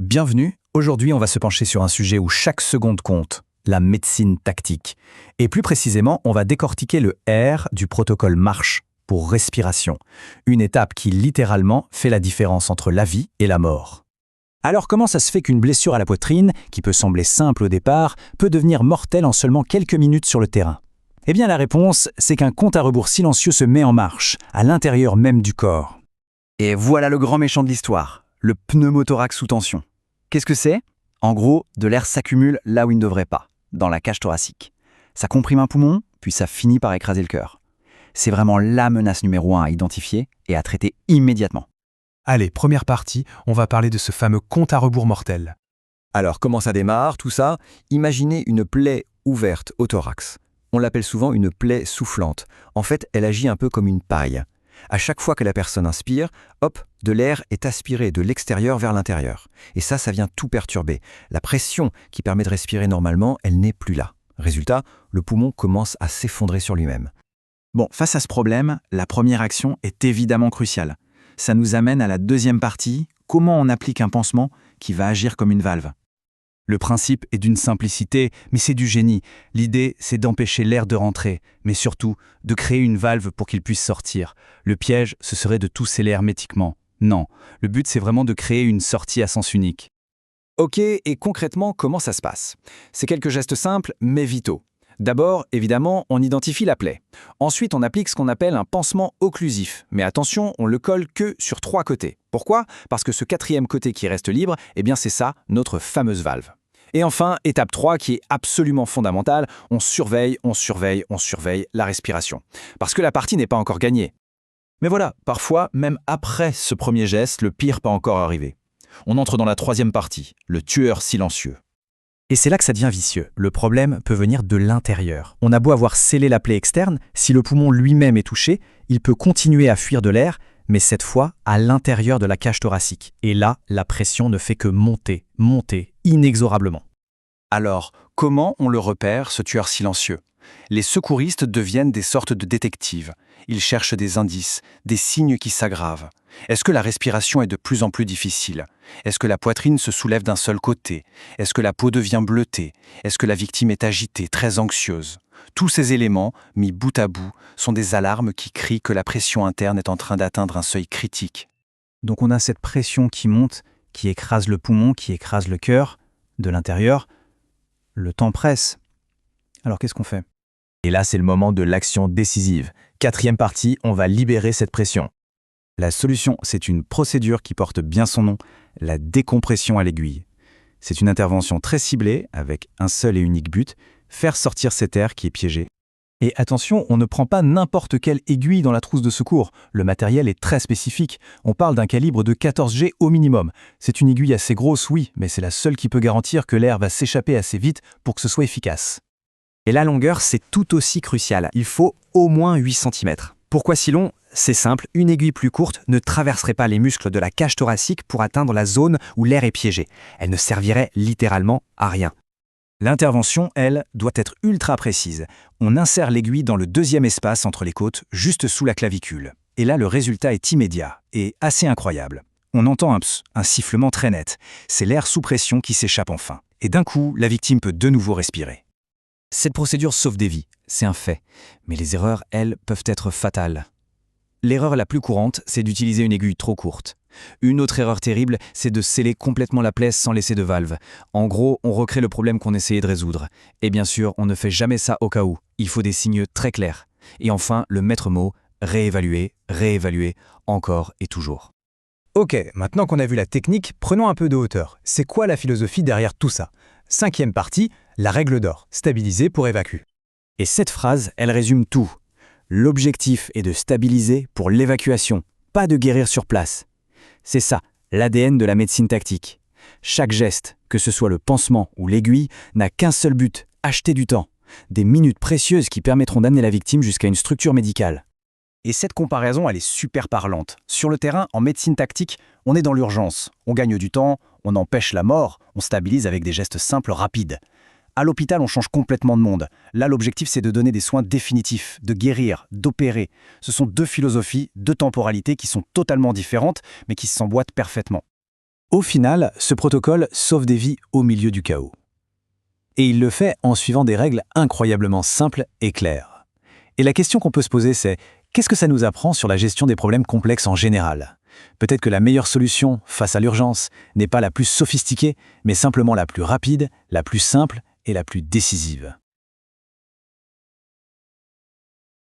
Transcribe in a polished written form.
Bienvenue, aujourd'hui on va se pencher sur un sujet où chaque seconde compte, la médecine tactique. Et plus précisément, on va décortiquer le R du protocole MARCH pour respiration, une étape qui littéralement fait la différence entre la vie et la mort. Alors comment ça se fait qu'une blessure à la poitrine, qui peut sembler simple au départ, peut devenir mortelle en seulement quelques minutes sur le terrain? Eh bien la réponse, c'est qu'un compte à rebours silencieux se met en marche, à l'intérieur même du corps. Et voilà le grand méchant de l'histoire, le pneumothorax sous tension. Qu'est-ce que c'est? En gros, de l'air s'accumule là où il ne devrait pas, dans la cage thoracique. Ça comprime un poumon, puis ça finit par écraser le cœur. C'est vraiment la menace numéro 1 à identifier et à traiter immédiatement. Allez, première partie, on va parler de ce fameux compte à rebours mortel. Alors comment ça démarre, tout ça? Imaginez une plaie ouverte au thorax. On l'appelle souvent une plaie soufflante. En fait, elle agit un peu comme une paille. À chaque fois que la personne inspire, hop, de l'air est aspiré de l'extérieur vers l'intérieur. Et ça vient tout perturber. La pression qui permet de respirer normalement, elle n'est plus là. Résultat, le poumon commence à s'effondrer sur lui-même. Bon, face à ce problème, la première action est évidemment cruciale. Ça nous amène à la deuxième partie, comment on applique un pansement qui va agir comme une valve. Le principe est d'une simplicité, mais c'est du génie. L'idée, c'est d'empêcher l'air de rentrer, mais surtout de créer une valve pour qu'il puisse sortir. Le piège, ce serait de tout sceller hermétiquement. Non, le but, c'est vraiment de créer une sortie à sens unique. Ok, et concrètement, comment ça se passe? C'est quelques gestes simples, mais vitaux. D'abord, évidemment, on identifie la plaie. Ensuite, on applique ce qu'on appelle un pansement occlusif. Mais attention, on le colle que sur 3 côtés. Pourquoi? Parce que ce 4e côté qui reste libre, eh bien c'est ça, notre fameuse valve. Et enfin, étape 3 qui est absolument fondamentale, on surveille la respiration. Parce que la partie n'est pas encore gagnée. Mais voilà, parfois, même après ce premier geste, le pire pas encore arrivé. On entre dans la 3e partie, le tueur silencieux. Et c'est là que ça devient vicieux. Le problème peut venir de l'intérieur. On a beau avoir scellé la plaie externe, si le poumon lui-même est touché, il peut continuer à fuir de l'air, mais cette fois à l'intérieur de la cage thoracique. Et là, la pression ne fait que monter, inexorablement. Alors, comment on le repère, ce tueur silencieux? Les secouristes deviennent des sortes de détectives. Ils cherchent des indices, des signes qui s'aggravent. Est-ce que la respiration est de plus en plus difficile? Est-ce que la poitrine se soulève d'un seul côté? Est-ce que la peau devient bleutée? Est-ce que la victime est agitée, très anxieuse? Tous ces éléments, mis bout à bout, sont des alarmes qui crient que la pression interne est en train d'atteindre un seuil critique. Donc on a cette pression qui monte, qui écrase le poumon, qui écrase le cœur, de l'intérieur. Le temps presse. Alors qu'est-ce qu'on fait? Et là, c'est le moment de l'action décisive. 4e partie, on va libérer cette pression. La solution, c'est une procédure qui porte bien son nom, la décompression à l'aiguille. C'est une intervention très ciblée, avec un seul et unique but, faire sortir cet air qui est piégé. Et attention, on ne prend pas n'importe quelle aiguille dans la trousse de secours. Le matériel est très spécifique. On parle d'un calibre de 14G au minimum. C'est une aiguille assez grosse, oui, mais c'est la seule qui peut garantir que l'air va s'échapper assez vite pour que ce soit efficace. Et la longueur, c'est tout aussi crucial. Il faut au moins 8 cm. Pourquoi si long? C'est simple, une aiguille plus courte ne traverserait pas les muscles de la cage thoracique pour atteindre la zone où l'air est piégé. Elle ne servirait littéralement à rien. L'intervention, elle, doit être ultra précise. On insère l'aiguille dans le 2e espace entre les côtes, juste sous la clavicule. Et là, le résultat est immédiat et assez incroyable. On entend un sifflement très net. C'est l'air sous pression qui s'échappe enfin. Et d'un coup, la victime peut de nouveau respirer. Cette procédure sauve des vies, c'est un fait. Mais les erreurs, elles, peuvent être fatales. L'erreur la plus courante, c'est d'utiliser une aiguille trop courte. Une autre erreur terrible, c'est de sceller complètement la plaie sans laisser de valve. En gros, on recrée le problème qu'on essayait de résoudre. Et bien sûr, on ne fait jamais ça au cas où. Il faut des signes très clairs. Et enfin, le maître mot, réévaluer, encore et toujours. Ok, maintenant qu'on a vu la technique, prenons un peu de hauteur. C'est quoi la philosophie derrière tout ça? 5e partie, la règle d'or, stabiliser pour évacuer. Et cette phrase, elle résume tout. L'objectif est de stabiliser pour l'évacuation, pas de guérir sur place. C'est ça, l'ADN de la médecine tactique. Chaque geste, que ce soit le pansement ou l'aiguille, n'a qu'un seul but, acheter du temps. Des minutes précieuses qui permettront d'amener la victime jusqu'à une structure médicale. Et cette comparaison, elle est super parlante. Sur le terrain, en médecine tactique, on est dans l'urgence. On gagne du temps, on empêche la mort, on stabilise avec des gestes simples, rapides. À l'hôpital, on change complètement de monde. Là, l'objectif, c'est de donner des soins définitifs, de guérir, d'opérer. Ce sont 2 philosophies, 2 temporalités qui sont totalement différentes, mais qui s'emboîtent parfaitement. Au final, ce protocole sauve des vies au milieu du chaos. Et il le fait en suivant des règles incroyablement simples et claires. Et la question qu'on peut se poser, c'est qu'est-ce que ça nous apprend sur la gestion des problèmes complexes en général? Peut-être que la meilleure solution face à l'urgence n'est pas la plus sophistiquée, mais simplement la plus rapide, la plus simple et la plus décisive.